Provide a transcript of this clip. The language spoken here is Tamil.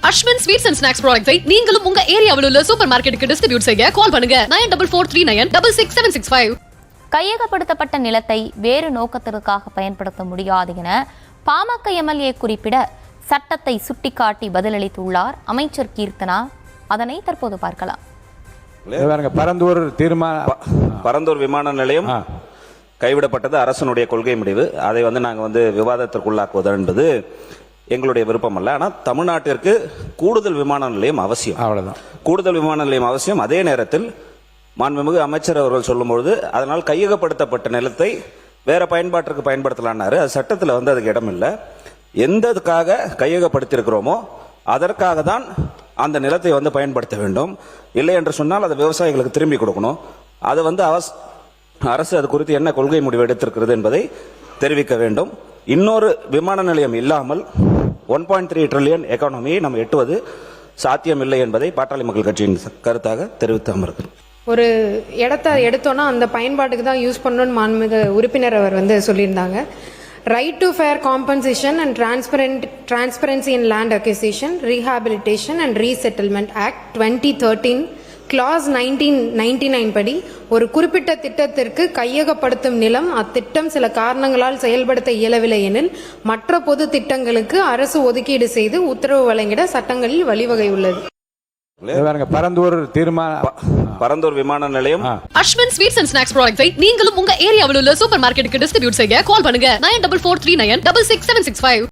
அஸ்வின் ஸ்வீட்ஸ் அண்ட் ஸ்நாக்ஸ் ப்ராடக்ட்ஸை நீங்களும் உங்க ஏரியாவில் உள்ள சூப்பர் மார்க்கெட்டுக்கு டிஸ்ட்ரிபியூட் செய்ய கால் பண்ணுங்க 9443966765. கையகப்படுத்தப்பட்ட நிலத்தை வேறு நோக்கத்திற்காக பயன்படுத்த முடியாது என பாமக எம்எல்ஏ குறிப்பிட சட்டத்தை சுட்டிக்காட்டி பதிலளித்துள்ளார் அமைச்சர் கீர்த்தனா. அதனை தற்போது பார்க்கலாம். பரந்தூர் விமான நிலையம் கைவிடப்பட்டது அரசனுடைய கொள்கை முடிவு. அதை நாங்கள் விவாதத்திற்குள்ளாக்குவது என்பது எங்களுடைய விருப்பம் அல்ல. ஆனால் தமிழ்நாட்டிற்கு கூடுதல் விமான நிலையம் அவசியம். அவ்வளவுதான். கூடுதல் விமான நிலையம் அவசியம். அதே நேரத்தில் மாண்புமிகு அமைச்சர் அவர்கள் சொல்லும்பொழுது அதனால் கையகப்படுத்தப்பட்ட நிலத்தை வேற பயன்பாட்டிற்கு பயன்படுத்தலான்னாரு. அது சட்டத்தில் அதுக்கு இடம் இல்லை. எந்ததுக்காக கையகப்படுத்தியிருக்கிறோமோ அதற்காக தான் அந்த நிலத்தை பயன்படுத்த வேண்டும். இல்லை என்று சொன்னால் அதை விவசாயிகளுக்கு திரும்பி கொடுக்கணும். அது அரசு அது குறித்து என்ன கொள்கை முடிவு எடுத்திருக்கிறது என்பதை தெரிவிக்க வேண்டும். இன்னொரு விமான நிலையம் இல்லாமல் 1.3 ட்ரில்லியன் எக்கானமியை நம்ம எட்டுவது சாத்தியமில்லை என்பதை பாட்டாளி மக்கள் கட்சியின் கருத்தாக தெரிவித்து அமர்கிறோம். ஒரு இடத்த எடுத்தோன்னா அந்த பயன்பாட்டுக்கு தான் யூஸ் பண்ணணும்னு மாண்புமிகு உறுப்பினர் அவர் சொல்லியிருந்தாங்க. Right to fair compensation and transparency in land acquisition, rehabilitation and resettlement act 2013 clause 1999 படி ஒரு குறிப்பிட்ட திட்டத்திற்கு கையகப்படுத்தும் நிலம் அத்திட்டம் சில காரணங்களால் செயல்படுத்த இயலவில்லை எனில் மற்ற பொது திட்டங்களுக்கு அரசு ஒதுக்கீடு செய்து உத்தரவு வழங்கிட சட்டங்களில் வழிவகை உள்ளது. பரந்தூர் விமான நிலையம் அஸ்வின் ஸ்வீட்ஸ் அண்ட் ஸ்நாக்ஸ் ப்ராடக்ட்ஸை நீங்களும் உங்க ஏரியாவில் உள்ள சூப்பர் மார்க்கெட்டுக்கு டிஸ்ட்ரிபியூட் செய்ய கால் பண்ணுங்க 9443966765.